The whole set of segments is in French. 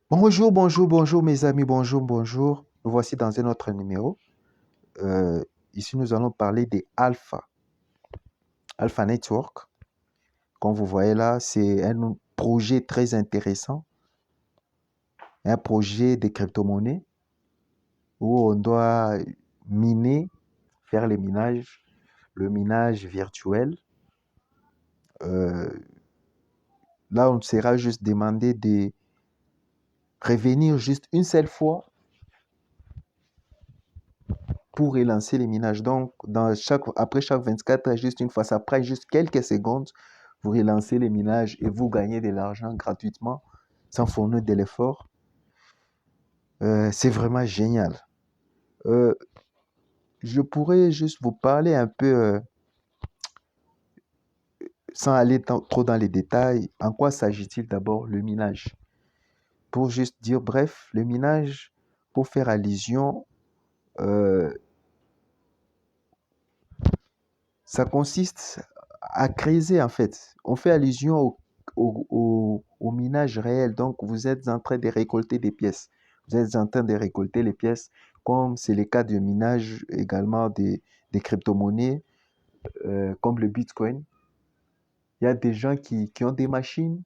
Bonjour, bonjour, bonjour mes amis, bonjour, bonjour. Nous voici dans un autre numéro. Euh, Ici, nous allons parler des Alpha. Alpha Network. Comme vous voyez là, c'est un projet très intéressant, un projet de crypto-monnaie où on doit miner, faire le minage virtuel. Euh, Là, on sera juste demandé de revenir juste une seule fois pour relancer les minages. Donc, après chaque 24 heures, juste une fois, ça prend juste quelques secondes, vous relancez les minages et vous gagnez de l'argent gratuitement, sans fournir de l'effort. C'est vraiment génial. Euh, je pourrais juste vous parler un peu, sans aller trop dans les détails, en quoi s'agit-il d'abord le minage? Pour juste dire, bref, le minage, pour faire allusion, euh, ça consiste à creuser en fait. On fait allusion au minage réel. Donc, vous êtes en train de récolter des pièces. Vous êtes en train de récolter les pièces, comme c'est le cas du minage également des crypto-monnaies, comme le Bitcoin. Il y a des gens qui ont des machines,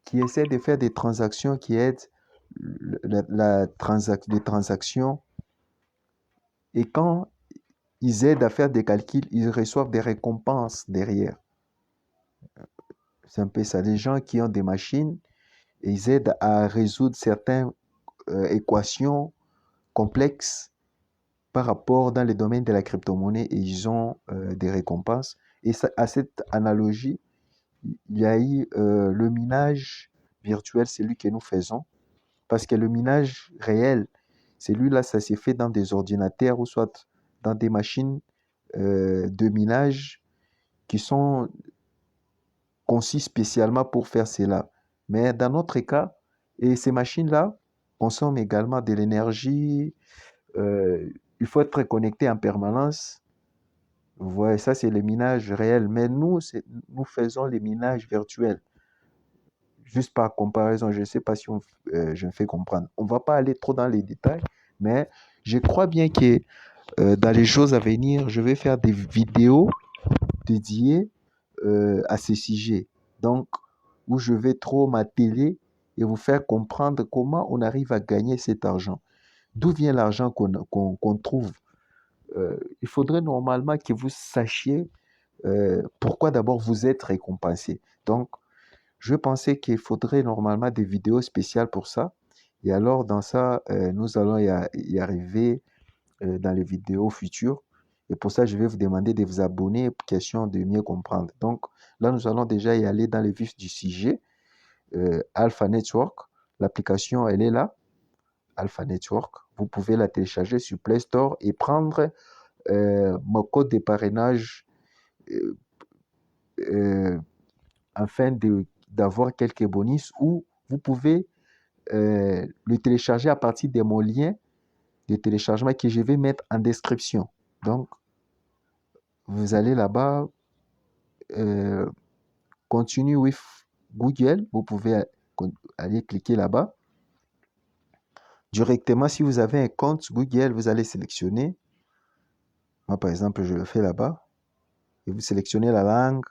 qui essaient de faire des transactions qui aident les transactions. Et quand ils aident à faire des calculs, ils reçoivent des récompenses derrière. C'est un peu ça. Les gens qui ont des machines, ils aident à résoudre certaines équations complexes par rapport dans le domaine de la crypto-monnaie et ils ont des récompenses. Et ça, à cette analogie, il y a eu le minage virtuel, c'est lui que nous faisons. Parce que le minage réel, celui-là, ça s'est fait dans des ordinateurs ou soit dans des machines de minage qui sont conçues spécialement pour faire cela. Mais dans notre cas, et ces machines-là consomment également de l'énergie. euh, il faut être connecté en permanence. Vous voyez, ça, c'est le minage réel. Mais nous, nous faisons les minages virtuels. Juste par comparaison, je ne sais pas si je me fais comprendre. On ne va pas aller trop dans les détails, mais je crois bien que dans les jours à venir, je vais faire des vidéos dédiées à ces sujets. Donc, où je vais trop m'atteler et vous faire comprendre comment on arrive à gagner cet argent. D'où vient l'argent qu'on trouve? Il faudrait normalement que vous sachiez pourquoi d'abord vous êtes récompensé. Donc, je pensais qu'il faudrait normalement des vidéos spéciales pour ça. Et alors, dans ça, nous allons y arriver dans les vidéos futures. Et pour ça, je vais vous demander de vous abonner, question de mieux comprendre. Donc, là, nous allons déjà y aller dans le vif du sujet. Alpha Network, l'application, elle est là. Alpha Network. Vous pouvez la télécharger sur Play Store et prendre mon code de parrainage euh, euh, afin d'avoir quelques bonus ou vous pouvez le télécharger à partir de mon lien de téléchargement que je vais mettre en description. Donc, vous allez là-bas, euh, continue with Google, vous pouvez aller cliquer là-bas. Directement, si vous avez un compte Google, vous allez sélectionner. Moi, par exemple, je le fais là-bas. Et vous sélectionnez la langue.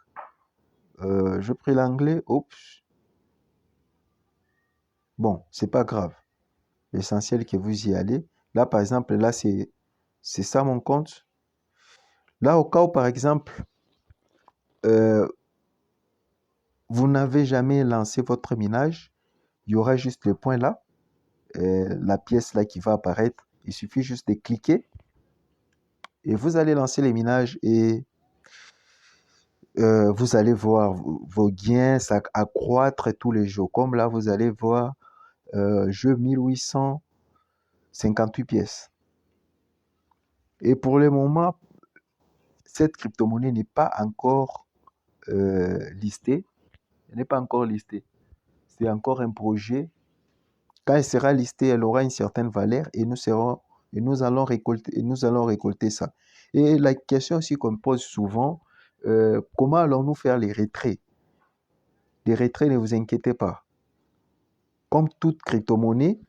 Je pris l'anglais. Oups. Bon, c'est pas grave. L'essentiel que vous y allez. Là, par exemple, là, c'est ça mon compte. Là, au cas où, par exemple, euh, vous n'avez jamais lancé votre minage, il y aura juste le point là, la pièce là qui va apparaître. Il suffit juste de cliquer et vous allez lancer les minages et vous allez voir vos gains accroître tous les jours. Comme là, vous allez voir jeu 1858 pièces. Et pour le moment, cette crypto-monnaie n'est pas encore listée. Elle n'est pas encore listée. C'est encore un projet. Quand elle sera listée, elle aura une certaine valeur et nous allons récolter ça. Et la question aussi qu'on me pose souvent, comment allons-nous faire les retraits? Les retraits, ne vous inquiétez pas. comme toute crypto-monnaie,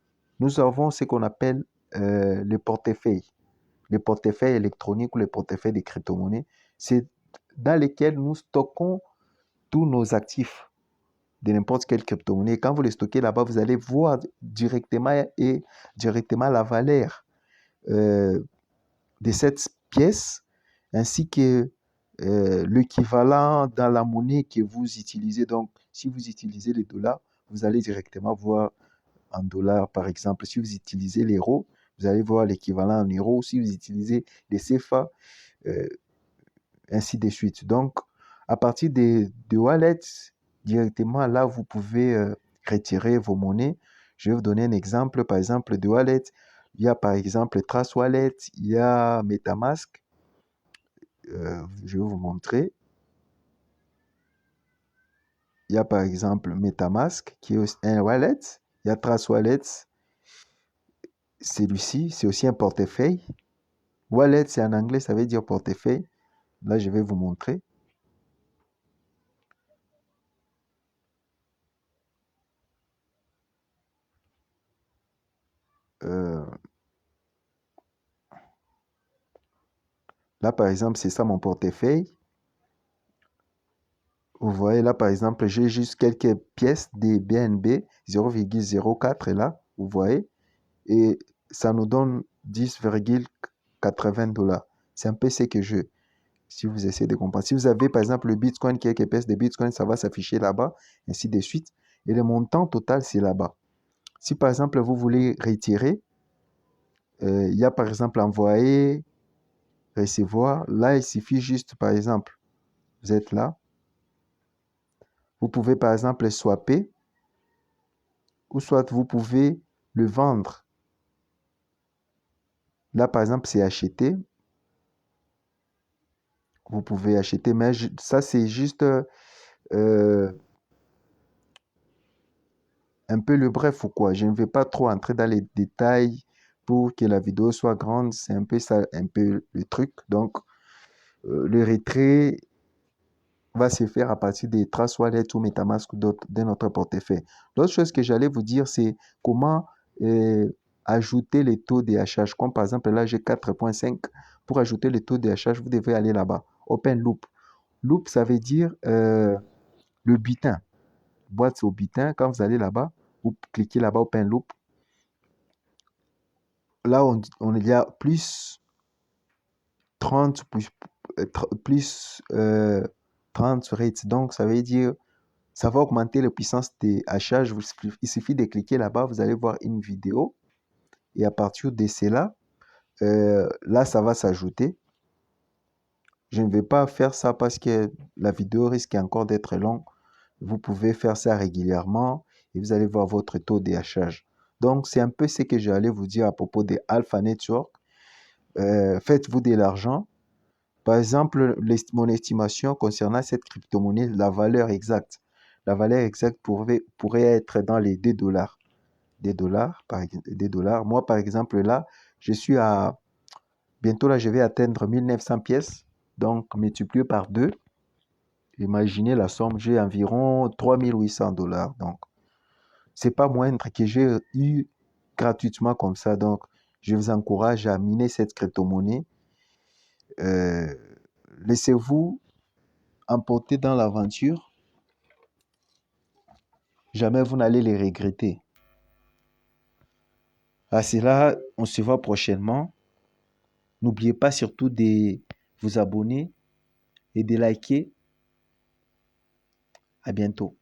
nous avons ce qu'on appelle les portefeuilles. Les portefeuilles électroniques ou les portefeuilles des crypto-monnaies, c'est dans lesquels nous stockons tous nos actifs de n'importe quelle crypto-monnaie. Quand vous les stockez là-bas, vous allez voir directement la valeur de cette pièce ainsi que l'équivalent dans la monnaie que vous utilisez. Donc, si vous utilisez les dollars, vous allez directement voir en dollars, par exemple. Si vous utilisez l'euro, vous allez voir l'équivalent en euros. Si vous utilisez les CFA, ainsi de suite. Donc, à partir de wallets, directement là, vous pouvez retirer vos monnaies. Je vais vous donner un exemple. Par exemple, de wallet, il y a par exemple Trust Wallet, il y a MetaMask. Je vais vous montrer. Il y a par exemple MetaMask qui est un wallet. Il y a Trust Wallet. Celui-ci, c'est aussi un portefeuille. Wallet, c'est en anglais, ça veut dire portefeuille. Là, je vais vous montrer. Là, par exemple, c'est ça mon portefeuille. Vous voyez là, par exemple, j'ai juste quelques pièces des BNB 0,04 là, vous voyez, et ça nous donne 10,80 $. C'est un peu ce que je, si vous essayez de comprendre. Si vous avez, par exemple, le Bitcoin, quelques pièces de Bitcoin, ça va s'afficher là-bas, ainsi de suite. Et le montant total, c'est là-bas. Si, par exemple, vous voulez retirer, il y a, par exemple, envoyer, recevoir. Là, il suffit juste, par exemple, vous êtes là. Vous pouvez, par exemple, swapper. Ou soit vous pouvez le vendre. Là, par exemple, c'est acheter. Vous pouvez acheter, mais ça, c'est juste un peu le bref ou quoi. Je ne vais pas trop entrer dans les détails pour que la vidéo soit grande. C'est un peu ça, un peu le truc. Donc, le retrait va se faire à partir des Trust Wallet ou MetaMask ou d'autres de notre portefeuille. L'autre chose que j'allais vous dire, c'est comment ajouter les taux DHH. Comme par exemple, là, j'ai 4,5. Pour ajouter les taux DHH, vous devez aller là-bas. Open Loop. Loop, ça veut dire le butin. Boîte au butin. Quand vous allez là-bas, vous cliquez là-bas, Open Loop. Là, il y a plus 30, plus 30 rates. Donc, ça veut dire ça va augmenter la puissance des achats. Il suffit de cliquer là-bas, vous allez voir une vidéo. Et à partir de cela, là, ça va s'ajouter. Je ne vais pas faire ça parce que la vidéo risque encore d'être longue. Vous pouvez faire ça régulièrement et vous allez voir votre taux d'achage. Donc, c'est un peu ce que j'allais vous dire à propos de Alpha Network. Faites-vous de l'argent. Par exemple, mon estimation concernant cette crypto-monnaie, la valeur exacte. La valeur exacte pourrait être dans les 2 $. Des dollars. Moi, par exemple, là, je suis à... Bientôt, là, je vais atteindre 1900 pièces. Donc, multiplié par 2. Imaginez la somme, j'ai environ 3800 $. Donc, c'est pas moindre que j'ai eu gratuitement comme ça. Donc, je vous encourage à miner cette crypto-monnaie. Laissez-vous emporter dans l'aventure. Jamais vous n'allez les regretter. À cela, on se voit prochainement. N'oubliez pas surtout de vous abonner et de liker. À bientôt.